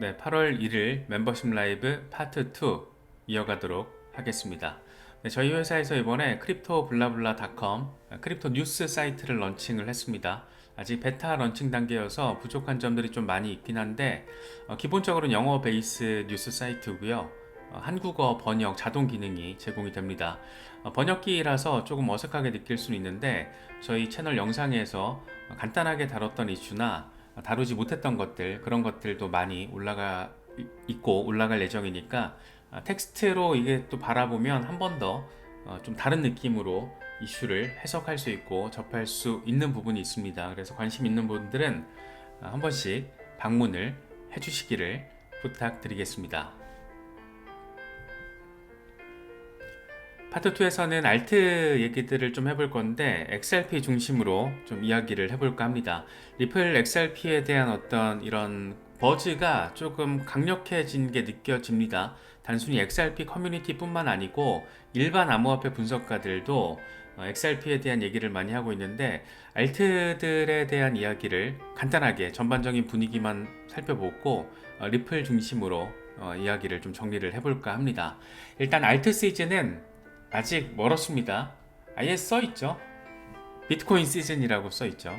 네, 8월 1일 멤버십 라이브 파트 2 이어가도록 하겠습니다. 네, 저희 회사에서 이번에 크립토 블라블라닷컴 크립토 뉴스 사이트를 런칭을 했습니다. 아직 베타 런칭 단계여서 부족한 점들이 좀 많이 있긴 한데 기본적으로는 영어 베이스 뉴스 사이트고요. 한국어 번역 자동 기능이 제공이 됩니다. 번역기라서 조금 어색하게 느낄 수는 있는데 저희 채널 영상에서 간단하게 다뤘던 이슈나 다루지 못했던 것들, 그런 것들도 많이 올라갈 예정이니까 텍스트로 이게 또 바라보면 한 번 더 좀 다른 느낌으로 이슈를 해석할 수 있고 접할 수 있는 부분이 있습니다. 그래서 관심 있는 분들은 한 번씩 방문을 해주시기를 부탁드리겠습니다. 파트 2에서는 알트 얘기들을 좀 해볼 건데 XRP 중심으로 좀 이야기를 해볼까 합니다. 리플 XRP에 대한 어떤 이런 버즈가 조금 강력해진 게 느껴집니다. 단순히 XRP 커뮤니티 뿐만 아니고 일반 암호화폐 분석가들도 XRP에 대한 얘기를 많이 하고 있는데 알트들에 대한 이야기를 간단하게 전반적인 분위기만 살펴보고 리플 중심으로 이야기를 좀 정리를 해볼까 합니다. 일단 알트 시즌은 아직 멀었습니다. 아예 써있죠. 비트코인 시즌이라고 써있죠.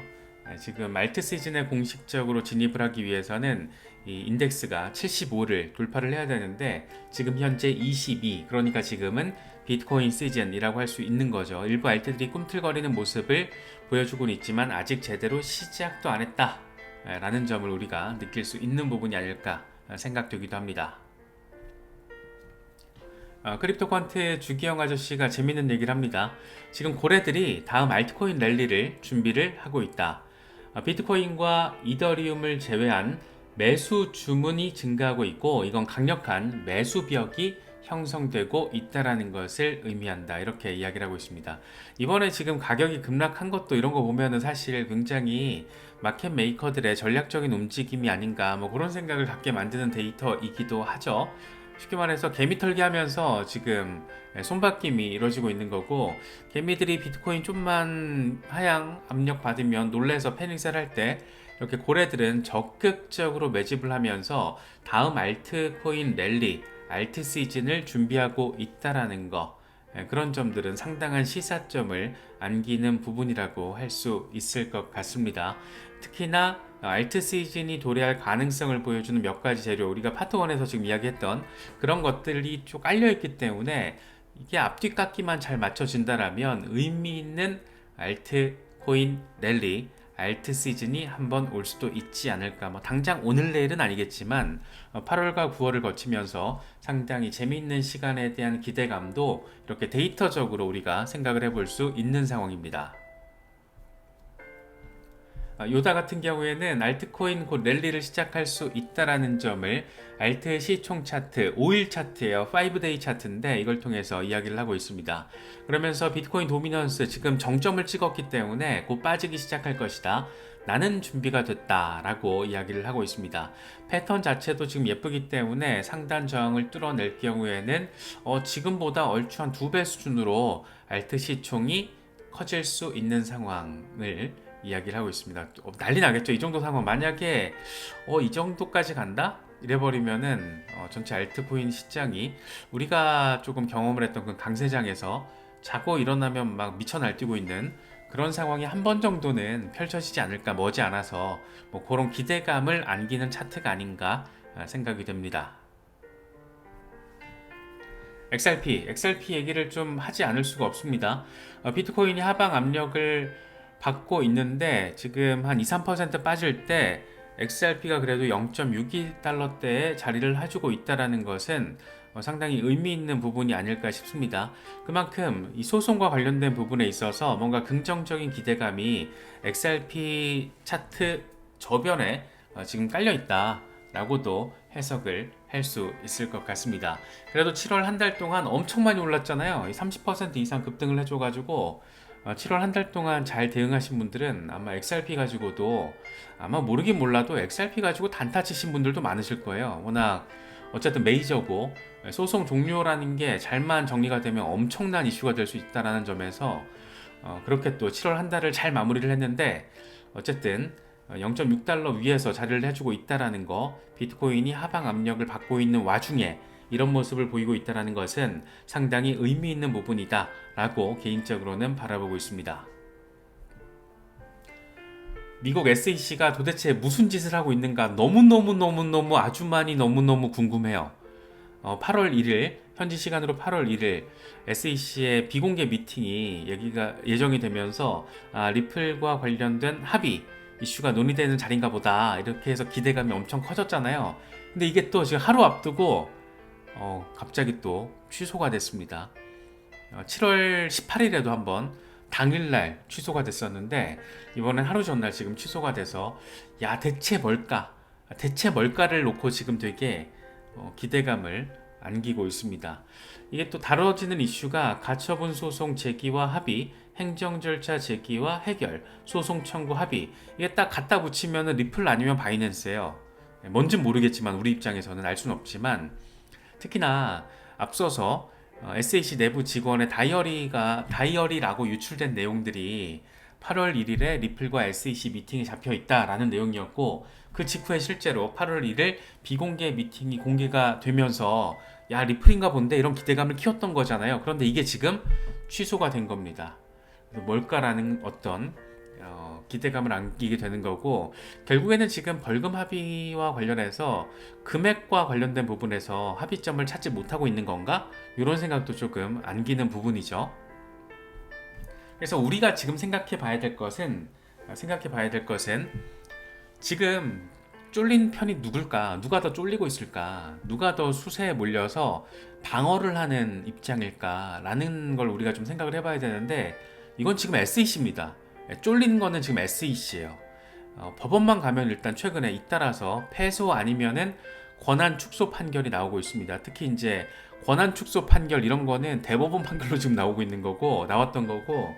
지금 알트 시즌에 공식적으로 진입을 하기 위해서는 이 인덱스가 75를 돌파를 해야 되는데 지금 현재 22, 그러니까 지금은 비트코인 시즌이라고 할 수 있는 거죠. 일부 알트들이 꿈틀거리는 모습을 보여주고는 있지만 아직 제대로 시작도 안 했다 라는 점을 우리가 느낄 수 있는 부분이 아닐까 생각되기도 합니다. 크립토 퀀트의 주기영 아저씨가 재밌는 얘기를 합니다. 지금 고래들이 다음 알트코인 랠리를 준비를 하고 있다. 비트코인과 이더리움을 제외한 매수 주문이 증가하고 있고 이건 강력한 매수벽이 형성되고 있다라는 것을 의미한다. 이렇게 이야기를 하고 있습니다. 이번에 지금 가격이 급락한 것도 이런 거 보면은 사실 굉장히 마켓 메이커들의 전략적인 움직임이 아닌가 뭐 그런 생각을 갖게 만드는 데이터이기도 하죠. 쉽게 말해서 개미 털기 하면서 지금 손바뀜이 이루어지고 있는 거고, 개미들이 비트코인 좀만 하향 압력 받으면 놀래서 패닉셀 할 때 이렇게 고래들은 적극적으로 매집을 하면서 다음 알트코인 랠리, 알트 시즌을 준비하고 있다라는 거, 그런 점들은 상당한 시사점을 안기는 부분이라고 할 수 있을 것 같습니다. 특히나 알트 시즌이 도래할 가능성을 보여주는 몇 가지 재료, 우리가 파트 1에서 지금 이야기했던 그런 것들이 쭉 깔려있기 때문에 이게 앞뒤 깎기만 잘 맞춰진다라면 의미 있는 알트 코인 랠리, 알트 시즌이 한번 올 수도 있지 않을까. 뭐 당장 오늘 내일은 아니겠지만 8월과 9월을 거치면서 상당히 재미있는 시간에 대한 기대감도 이렇게 데이터적으로 우리가 생각을 해볼 수 있는 상황입니다. 요다 같은 경우에는 알트코인 곧 랠리를 시작할 수 있다라는 점을 알트 시총 차트, 5일 차트예요. 5데이 차트인데 이걸 통해서 이야기를 하고 있습니다. 그러면서 비트코인 도미넌스 지금 정점을 찍었기 때문에 곧 빠지기 시작할 것이다. 나는 준비가 됐다라고 이야기를 하고 있습니다. 패턴 자체도 지금 예쁘기 때문에 상단 저항을 뚫어낼 경우에는 지금보다 얼추 한 2배 수준으로 알트 시총이 커질 수 있는 상황을 이야기를 하고 있습니다. 난리 나겠죠. 이 정도 상황 만약에 이 정도까지 간다? 이래버리면은 전체 알트코인 시장이 우리가 조금 경험을 했던 그 강세장에서 자고 일어나면 막 미쳐 날뛰고 있는 그런 상황이 한 번 정도는 펼쳐지지 않을까 머지않아서 뭐 그런 기대감을 안기는 차트가 아닌가 생각이 됩니다. XRP 얘기를 좀 하지 않을 수가 없습니다. 비트코인이 하방 압력을 받고 있는데 지금 한 2-3% 빠질 때 XRP가 그래도 0.62달러대에 자리를 해주고 있다는 것은 상당히 의미 있는 부분이 아닐까 싶습니다. 그만큼 이 소송과 관련된 부분에 있어서 뭔가 긍정적인 기대감이 XRP 차트 저변에 지금 깔려 있다라고도 해석을 할 수 있을 것 같습니다. 그래도 7월 한 달 동안 엄청 많이 올랐잖아요. 30% 이상 급등을 해줘가지고 7월 한 달 동안 잘 대응하신 분들은 아마 XRP 가지고도 아마 모르긴 몰라도 XRP 가지고 단타 치신 분들도 많으실 거예요. 워낙 어쨌든 메이저고 소송 종료라는 게 잘만 정리가 되면 엄청난 이슈가 될 수 있다는 점에서 그렇게 또 7월 한 달을 잘 마무리를 했는데 어쨌든 0.6달러 위에서 자리를 해주고 있다라는 거, 비트코인이 하방 압력을 받고 있는 와중에 이런 모습을 보이고 있다는 것은 상당히 의미 있는 부분이다 라고 개인적으로는 바라보고 있습니다. 미국 SEC가 도대체 무슨 짓을 하고 있는가 너무너무 아주 많이 너무너무 궁금해요. 8월 1일 현지 시간으로 8월 1일 SEC의 비공개 미팅이 여기가 예정이 되면서 리플과 관련된 합의 이슈가 논의되는 자리인가 보다 이렇게 해서 기대감이 엄청 커졌잖아요. 근데 이게 또 지금 하루 앞두고 갑자기 또 취소가 됐습니다. 7월 18일에도 한번 당일날 취소가 됐었는데 이번엔 하루 전날 지금 취소가 돼서 야 대체 뭘까? 대체 뭘까를 놓고 지금 되게 기대감을 안기고 있습니다. 이게 또 다뤄지는 이슈가 가처분 소송 제기와 합의, 행정 절차 제기와 해결, 소송 청구 합의 이게 딱 갖다 붙이면 리플 아니면 바이낸스예요. 뭔진 모르겠지만 우리 입장에서는 알 수는 없지만 특히나 앞서서 SEC 내부 직원의 다이어리라고 유출된 내용들이 8월 1일에 리플과 SEC 미팅이 잡혀 있다라는 내용이었고 그 직후에 실제로 8월 1일 비공개 미팅이 공개가 되면서 야 리플인가 본데 이런 기대감을 키웠던 거잖아요. 그런데 이게 지금 취소가 된 겁니다. 뭘까라는 어떤 기대감을 안기게 되는 거고 결국에는 지금 벌금 합의와 관련해서 금액과 관련된 부분에서 합의점을 찾지 못하고 있는 건가? 이런 생각도 조금 안기는 부분이죠. 그래서 우리가 지금 생각해 봐야 될 것은 지금 쫄린 편이 누굴까? 누가 더 쫄리고 있을까? 누가 더 수세에 몰려서 방어를 하는 입장일까? 라는 걸 우리가 좀 생각을 해봐야 되는데 이건 지금 SEC입니다. 쫄린 거는 지금 SEC예요. 법원만 가면 일단 최근에 잇따라서 패소 아니면은 권한 축소 판결이 나오고 있습니다. 특히 이제 권한 축소 판결 이런 거는 대법원 판결로 지금 나왔던 거고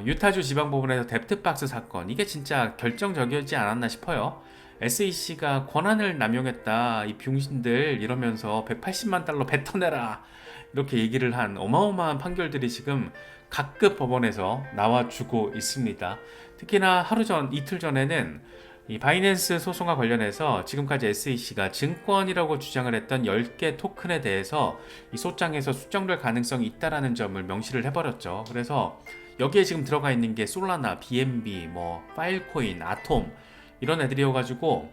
유타주 지방법원에서 뎁트박스 사건 이게 진짜 결정적이지 않았나 싶어요. SEC가 권한을 남용했다 이 병신들 이러면서 180만 달러 뱉어내라 이렇게 얘기를 한 어마어마한 판결들이 지금 각급 법원에서 나와주고 있습니다. 특히나 이틀 전에는 이 바이낸스 소송과 관련해서 지금까지 SEC가 증권이라고 주장을 했던 10개 토큰에 대해서 이 소장에서 수정될 가능성이 있다라는 점을 명시를 해버렸죠. 그래서 여기에 지금 들어가 있는 게 솔라나, BNB, 파일코인, 아톰 이런 애들이어가지고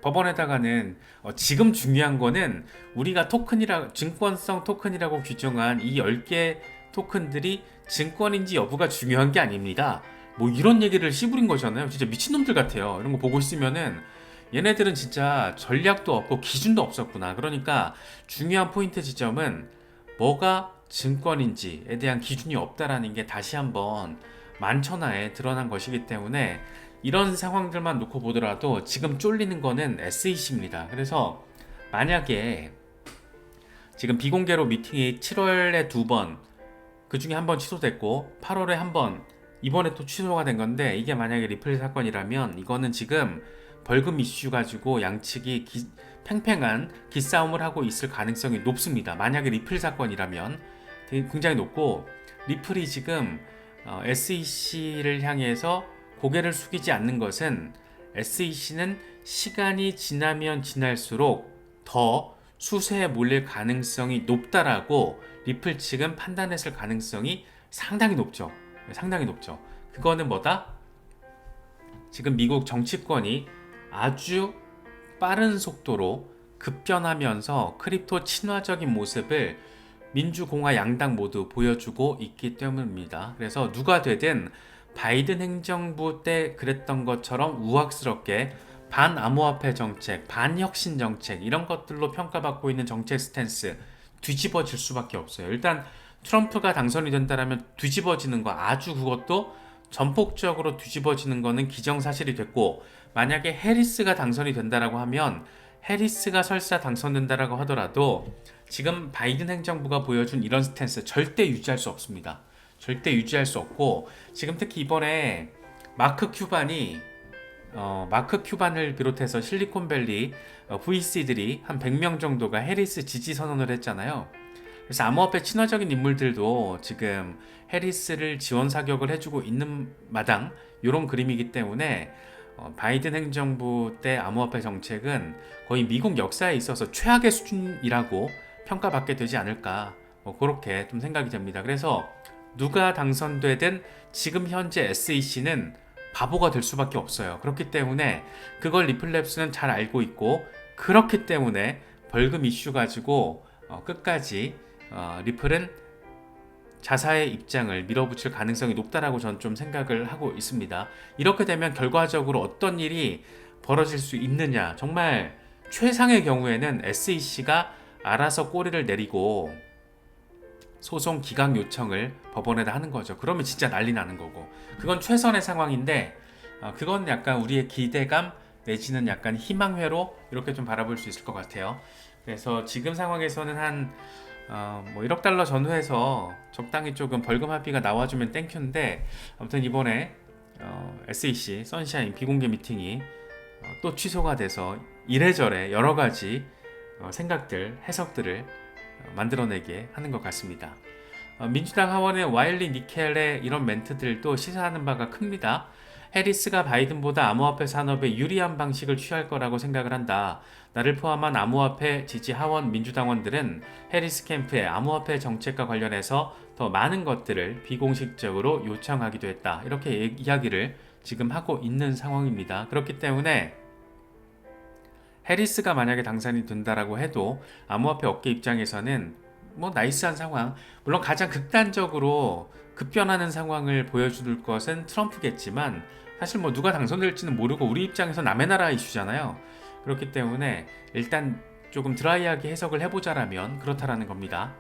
법원에다가는 지금 중요한 거는 우리가 증권성 토큰이라고 규정한 이 10개 토큰들이 증권인지 여부가 중요한 게 아닙니다. 이런 얘기를 씨부린 거잖아요. 진짜 미친놈들 같아요. 이런 거 보고 있으면은 얘네들은 진짜 전략도 없고 기준도 없었구나. 그러니까 중요한 포인트 지점은 뭐가 증권인지에 대한 기준이 없다라는 게 다시 한번 만천하에 드러난 것이기 때문에 이런 상황들만 놓고 보더라도 지금 쫄리는 거는 SEC입니다. 그래서 만약에 지금 비공개로 미팅이 7월에 2번 그 중에 한 번 취소됐고 8월에 한 번 이번에 또 취소가 된 건데 이게 만약에 리플 사건이라면 이거는 지금 벌금 이슈 가지고 양측이 팽팽한 기싸움을 하고 있을 가능성이 높습니다. 만약에 리플 사건이라면 굉장히 높고 리플이 지금 SEC를 향해서 고개를 숙이지 않는 것은 SEC는 시간이 지나면 지날수록 더 수세에 몰릴 가능성이 높다라고 리플 측은 판단했을 가능성이 상당히 높죠. 상당히 높죠. 그거는 뭐다? 지금 미국 정치권이 아주 빠른 속도로 급변하면서 크립토 친화적인 모습을 민주공화 양당 모두 보여주고 있기 때문입니다. 그래서 누가 되든 바이든 행정부 때 그랬던 것처럼 우악스럽게 반암호화폐 정책, 반혁신 정책 이런 것들로 평가받고 있는 정책 스탠스 뒤집어질 수밖에 없어요. 일단 트럼프가 당선이 된다면 뒤집어지는 거 아주 그것도 전폭적으로 뒤집어지는 거는 기정사실이 됐고 만약에 해리스가 당선이 된다라고 하면 해리스가 설사 당선된다라고 하더라도 지금 바이든 행정부가 보여준 이런 스탠스 절대 유지할 수 없습니다. 절대 유지할 수 없고 지금 특히 이번에 마크 큐반을 비롯해서 실리콘밸리 VC들이 한 100명 정도가 해리스 지지 선언을 했잖아요. 그래서 암호화폐 친화적인 인물들도 지금 해리스를 지원 사격을 해주고 있는 마당 이런 그림이기 때문에 바이든 행정부 때 암호화폐 정책은 거의 미국 역사에 있어서 최악의 수준이라고 평가받게 되지 않을까 그렇게 좀 생각이 됩니다. 그래서 누가 당선되든 지금 현재 SEC는 바보가 될 수밖에 없어요. 그렇기 때문에 그걸 리플랩스는 잘 알고 있고 그렇기 때문에 벌금 이슈 가지고 끝까지 리플은 자사의 입장을 밀어붙일 가능성이 높다라고 저는 좀 생각을 하고 있습니다. 이렇게 되면 결과적으로 어떤 일이 벌어질 수 있느냐, 정말 최상의 경우에는 SEC가 알아서 꼬리를 내리고 소송 기각 요청을 법원에다 하는 거죠. 그러면 진짜 난리 나는 거고, 그건 최선의 상황인데 그건 약간 우리의 기대감 내지는 약간 희망회로 이렇게 좀 바라볼 수 있을 것 같아요. 그래서 지금 상황에서는 한 뭐 1억 달러 전후해서 적당히 조금 벌금 합의가 나와주면 땡큐인데, 아무튼 이번에 SEC 선샤인 비공개 미팅이 또 취소가 돼서 이래저래 여러 가지 생각들, 해석들을 만들어내게 하는 것 같습니다. 민주당 하원의 와일리 니켈의 이런 멘트들도 시사하는 바가 큽니다. 해리스가 바이든보다 암호화폐 산업에 유리한 방식을 취할 거라고 생각을 한다. 나를 포함한 암호화폐 지지 하원 민주당원들은 해리스 캠프의 암호화폐 정책과 관련해서 더 많은 것들을 비공식적으로 요청하기도 했다. 이렇게 이야기를 지금 하고 있는 상황입니다. 그렇기 때문에 해리스가 만약에 당선이 된다라고 해도 암호화폐 업계 입장에서는 뭐 나이스한 상황, 물론 가장 극단적으로 급변하는 상황을 보여줄 것은 트럼프겠지만 사실 뭐 누가 당선될지는 모르고 우리 입장에서 남의 나라 이슈잖아요. 그렇기 때문에 일단 조금 드라이하게 해석을 해보자라면 그렇다라는 겁니다.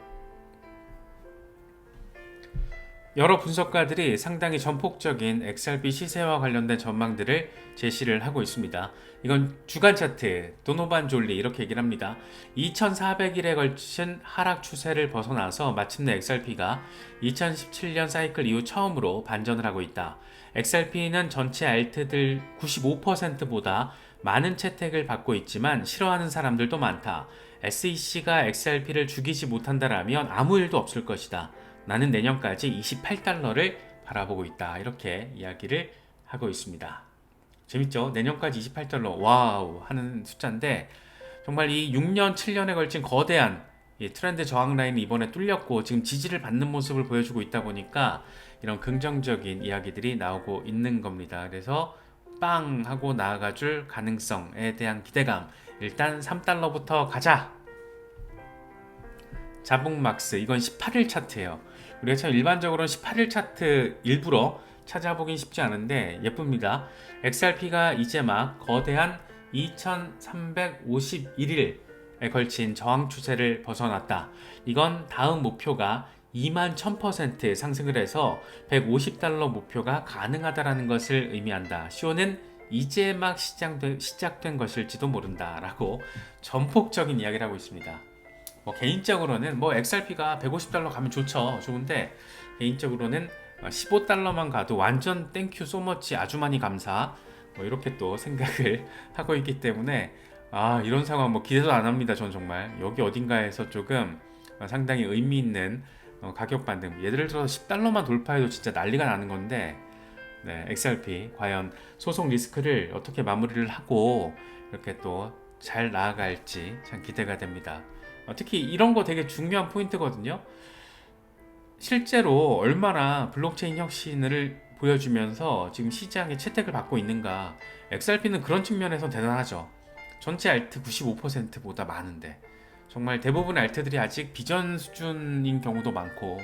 여러 분석가들이 상당히 전폭적인 XRP 시세와 관련된 전망들을 제시를 하고 있습니다. 이건 주간 차트, 도노반 졸리 이렇게 얘기를 합니다. 2400일에 걸친 하락 추세를 벗어나서 마침내 XRP가 2017년 사이클 이후 처음으로 반전을 하고 있다. XRP는 전체 알트들 95%보다 많은 채택을 받고 있지만 싫어하는 사람들도 많다. SEC가 XRP를 죽이지 못한다라면 아무 일도 없을 것이다. 나는 내년까지 28달러를 바라보고 있다. 이렇게 이야기를 하고 있습니다. 재밌죠? 내년까지 28달러 와우 하는 숫자인데, 정말 이 6년 7년에 걸친 거대한 이 트렌드 저항 라인이 이번에 뚫렸고 지금 지지를 받는 모습을 보여주고 있다 보니까 이런 긍정적인 이야기들이 나오고 있는 겁니다. 그래서 빵 하고 나아가줄 가능성에 대한 기대감, 일단 3달러부터 가자. 자북막스, 이건 18일 차트예요. 우리가 참 일반적으로는 18일 차트 일부러 찾아보긴 쉽지 않은데 예쁩니다. XRP가 이제 막 거대한 2351일에 걸친 저항 추세를 벗어났다. 이건 다음 목표가 21,000% 상승을 해서 150달러 목표가 가능하다라는 것을 의미한다. 시오는 이제 막 시작된 것일지도 모른다 라고 전폭적인 이야기를 하고 있습니다. 개인적으로는 XRP가 150달러 가면 좋죠. 좋은데 개인적으로는 15달러만 가도 완전 땡큐 소머치 아주 많이 감사 이렇게 또 생각을 하고 있기 때문에 이런 상황 기대도 안 합니다. 전 정말 여기 어딘가에서 조금 상당히 의미 있는 가격 반등, 예를 들어서 10달러만 돌파해도 진짜 난리가 나는 건데, 네, XRP 과연 소송 리스크를 어떻게 마무리를 하고 이렇게 또 잘 나아갈지 참 기대가 됩니다. 특히 이런 거 되게 중요한 포인트거든요. 실제로 얼마나 블록체인 혁신을 보여주면서 지금 시장에 채택을 받고 있는가. XRP는 그런 측면에서 대단하죠. 전체 알트 95%보다 많은데 정말 대부분의 알트들이 아직 비전 수준인 경우도 많고,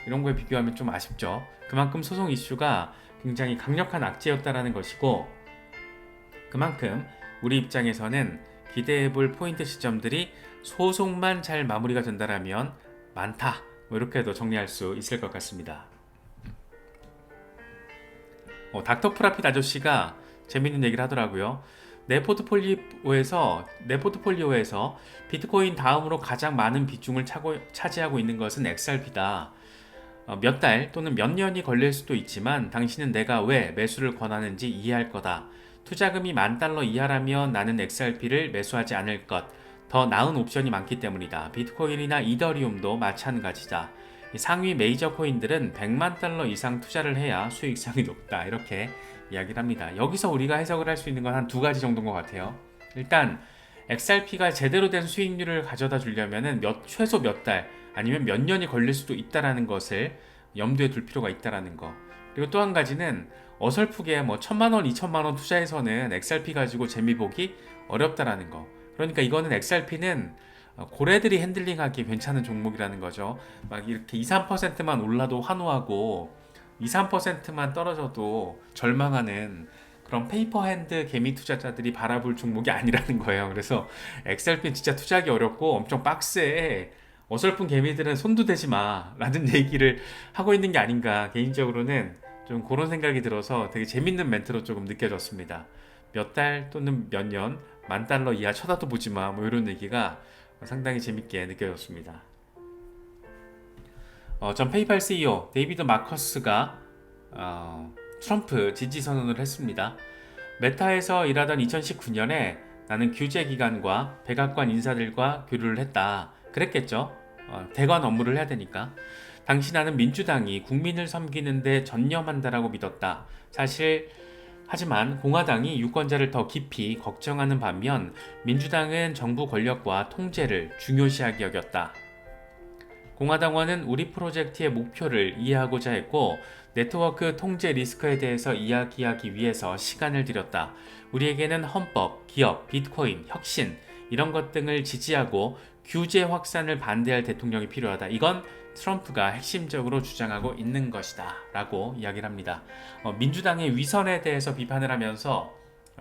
이런 거에 비교하면 좀 아쉽죠. 그만큼 소송 이슈가 굉장히 강력한 악재였다라는 것이고, 그만큼 우리 입장에서는 기대해볼 포인트 시점들이 소송만 잘 마무리가 된다라면 많다, 이렇게도 정리할 수 있을 것 같습니다. 닥터 프라핏 아저씨가 재밌는 얘기를 하더라고요. 내 포트폴리오에서 비트코인 다음으로 가장 많은 비중을 차지하고 있는 것은 XRP다. 몇 달 또는 몇 년이 걸릴 수도 있지만 당신은 내가 왜 매수를 권하는지 이해할 거다. 투자금이 $10,000 이하라면 나는 XRP를 매수하지 않을 것. 더 나은 옵션이 많기 때문이다. 비트코인이나 이더리움도 마찬가지다. 상위 메이저 코인들은 100만 달러 이상 투자를 해야 수익성이 높다. 이렇게 이야기를 합니다. 여기서 우리가 해석을 할 수 있는 건 한 두 가지 정도인 것 같아요. 일단 XRP가 제대로 된 수익률을 가져다 주려면 최소 몇 달 아니면 몇 년이 걸릴 수도 있다는 것을 염두에 둘 필요가 있다는 거. 그리고 또 한 가지는 어설프게 뭐 1,000만 원, 2,000만 원 투자해서는 XRP 가지고 재미 보기 어렵다라는 거. 그러니까 이거는 XRP는 고래들이 핸들링하기 괜찮은 종목이라는 거죠. 막 이렇게 2, 3%만 올라도 환호하고 2, 3%만 떨어져도 절망하는 그런 페이퍼 핸드 개미 투자자들이 바라볼 종목이 아니라는 거예요. 그래서 XRP는 진짜 투자하기 어렵고 엄청 빡세. 어설픈 개미들은 손도 대지 마 라는 얘기를 하고 있는 게 아닌가, 개인적으로는 좀 그런 생각이 들어서 되게 재밌는 멘트로 조금 느껴졌습니다. 몇 달 또는 몇 년, 10,000달러 이하 쳐다도 보지 마, 뭐 이런 얘기가 상당히 재밌게 느껴졌습니다. 전 페이팔 CEO 데이비드 마커스가 트럼프 지지 선언을 했습니다. 메타에서 일하던 2019년에 나는 규제 기관과 백악관 인사들과 교류를 했다. 그랬겠죠. 대관 업무를 해야 되니까. 당시 나는 민주당이 국민을 섬기는데 전념한다라고 믿었다. 하지만 공화당이 유권자를 더 깊이 걱정하는 반면 민주당은 정부 권력과 통제를 중요시하게 여겼다. 공화당원은 우리 프로젝트의 목표를 이해하고자 했고 네트워크 통제 리스크에 대해서 이야기하기 위해서 시간을 들였다. 우리에게는 헌법, 기업, 비트코인, 혁신 이런 것 등을 지지하고 규제 확산을 반대할 대통령이 필요하다. 이건 트럼프가 핵심적으로 주장하고 있는 것이다 라고 이야기를 합니다. 민주당의 위선에 대해서 비판을 하면서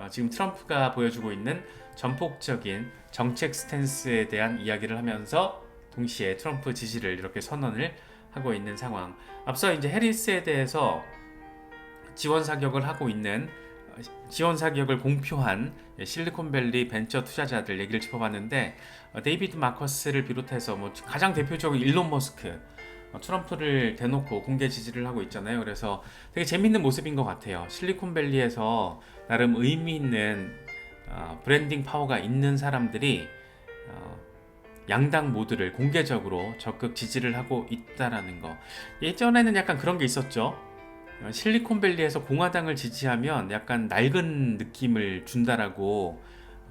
지금 트럼프가 보여주고 있는 전폭적인 정책 스탠스에 대한 이야기를 하면서 동시에 트럼프 지지를 이렇게 선언을 하고 있는 상황. 앞서 이제 해리스에 대해서 지원 사격을 공표한 실리콘밸리 벤처 투자자들 얘기를 짚어봤는데, 데이비드 마커스를 비롯해서 뭐 가장 대표적인 일론 머스크, 트럼프를 대놓고 공개 지지를 하고 있잖아요. 그래서 되게 재밌는 모습인 것 같아요. 실리콘밸리에서 나름 의미 있는 브랜딩 파워가 있는 사람들이 양당 모두를 공개적으로 적극 지지를 하고 있다라는 거. 예전에는 약간 그런 게 있었죠. 실리콘밸리에서 공화당을 지지하면 약간 낡은 느낌을 준다라고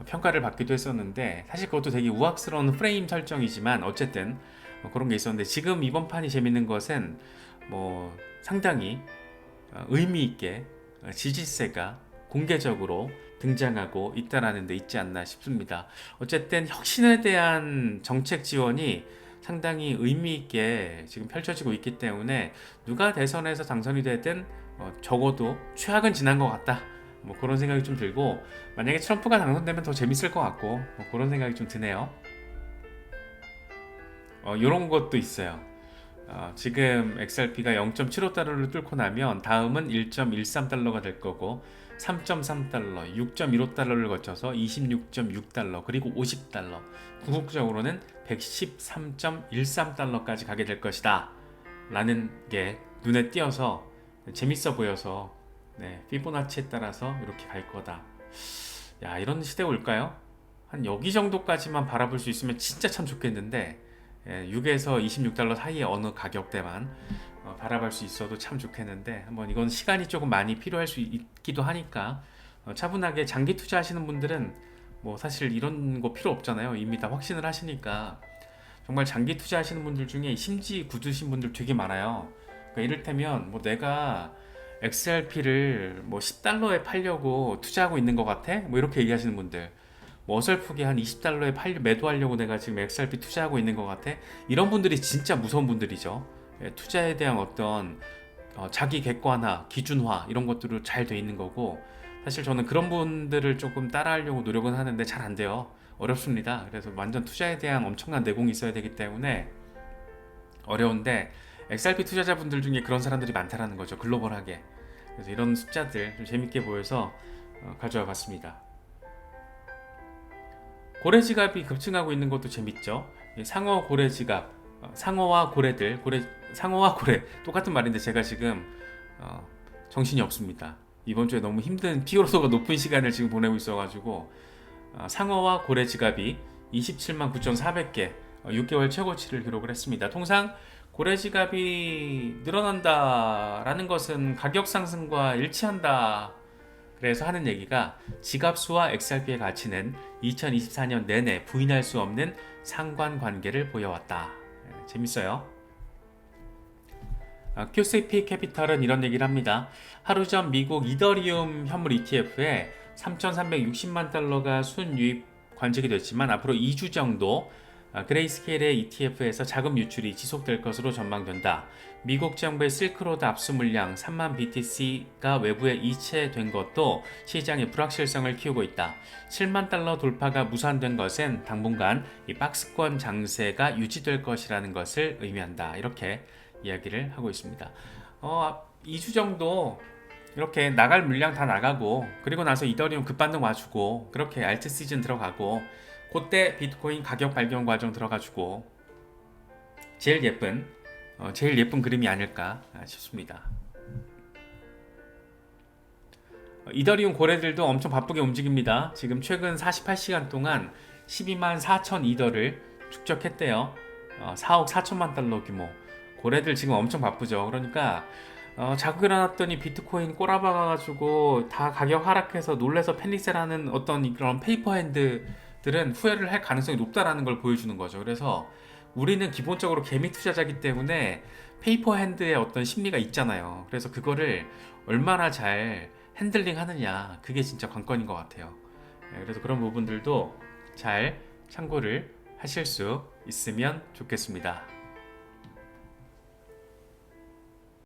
평가를 받기도 했었는데, 사실 그것도 되게 우악스러운 프레임 설정이지만 어쨌든 그런 게 있었는데, 지금 이번 판이 재밌는 것은 뭐 상당히 의미 있게 지지세가 공개적으로 등장하고 있다라는 데 있지 않나 싶습니다. 어쨌든 혁신에 대한 정책 지원이 상당히 의미 있게 지금 펼쳐지고 있기 때문에 누가 대선에서 당선이 되든 적어도 최악은 지난 것 같다, 뭐 그런 생각이 좀 들고, 만약에 트럼프가 당선되면 더 재밌을 것 같고, 뭐 그런 생각이 좀 드네요. 이런 것도 있어요. 지금 XRP가 0.75달러를 뚫고 나면 다음은 1.13달러가 될 거고, 3.3달러, 6.15달러를 거쳐서 26.6달러, 그리고 50달러, 궁극적으로는 113.13달러까지 가게 될 것이다 라는 게 눈에 띄어서 재밌어 보여서, 피보나치에 따라서 이렇게 갈 거다. 야, 이런 시대 올까요? 한 여기 정도까지만 바라볼 수 있으면 진짜 참 좋겠는데, 6에서 26달러 사이의 어느 가격대만 바라볼 수 있어도 참 좋겠는데, 한번 이건 시간이 조금 많이 필요할 수 있기도 하니까 차분하게 장기 투자하시는 분들은 뭐 사실 이런 거 필요 없잖아요. 이미 다 확신을 하시니까. 정말 장기 투자하시는 분들 중에 심지 굳으신 분들 되게 많아요. 그러니까 이를테면 뭐 내가 XRP를 뭐 10달러에 팔려고 투자하고 있는 것 같아? 뭐 이렇게 얘기하시는 분들, 뭐 어설프게 한 20달러에 매도하려고 내가 지금 XRP 투자하고 있는 것 같아? 이런 분들이 진짜 무서운 분들이죠. 투자에 대한 어떤 자기 객관화, 기준화 이런 것들로 잘 돼 있는 거고, 사실 저는 그런 분들을 조금 따라하려고 노력은 하는데 잘 안 돼요. 어렵습니다. 그래서 완전 투자에 대한 엄청난 내공이 있어야 되기 때문에 어려운데, XRP 투자자분들 중에 그런 사람들이 많다라는 거죠, 글로벌하게. 그래서 이런 숫자들 좀 재밌게 보여서 가져와 봤습니다. 고래 지갑이 급증하고 있는 것도 재밌죠. 상어 고래 지갑, 상어와 고래들, 상어와 고래 똑같은 말인데 제가 지금 정신이 없습니다. 이번 주에 너무 힘든 피로도가 높은 시간을 지금 보내고 있어가지고, 상어와 고래 지갑이 27만 9,400개, 6개월 최고치를 기록을 했습니다. 통상 고래 지갑이 늘어난다라는 것은 가격 상승과 일치한다. 그래서 하는 얘기가 지갑 수와 XRP의 가치는 2024년 내내 부인할 수 없는 상관관계를 보여왔다. 재밌어요. QCP 캐피털은 이런 얘기를 합니다. 하루 전 미국 이더리움 현물 ETF에 3,360만 달러가 순유입 관측이 됐지만 앞으로 2주 정도 그레이스케일의 ETF에서 자금 유출이 지속될 것으로 전망된다. 미국 정부의 실크로드 압수 물량 3만 BTC가 외부에 이체된 것도 시장의 불확실성을 키우고 있다. 7만 달러 돌파가 무산된 것은 당분간 이 박스권 장세가 유지될 것이라는 것을 의미한다. 이렇게 이야기를 하고 있습니다. 2주 정도 이렇게 나갈 물량 다 나가고 그리고 나서 이더리움 급반등 와주고 그렇게 알트 시즌 들어가고 그때 비트코인 가격 발견 과정 들어가주고 제일 예쁜 그림이 아닐까 싶습니다. 이더리움 고래들도 엄청 바쁘게 움직입니다. 지금 최근 48시간 동안 12만 4천 이더를 축적했대요. 4억 4천만 달러 규모. 고래들 지금 엄청 바쁘죠. 그러니까 자고 일어났더니 비트코인 꼬라박아가지고 다 가격 하락해서 놀래서 패닉셀하는 어떤 그런 페이퍼 핸드들은 후회를 할 가능성이 높다라는 걸 보여주는 거죠. 그래서 우리는 기본적으로 개미 투자자이기 때문에 페이퍼 핸드의 어떤 심리가 있잖아요. 그래서 그거를 얼마나 잘 핸들링 하느냐, 그게 진짜 관건인 것 같아요. 그래서 그런 부분들도 잘 참고를 하실 수 있으면 좋겠습니다.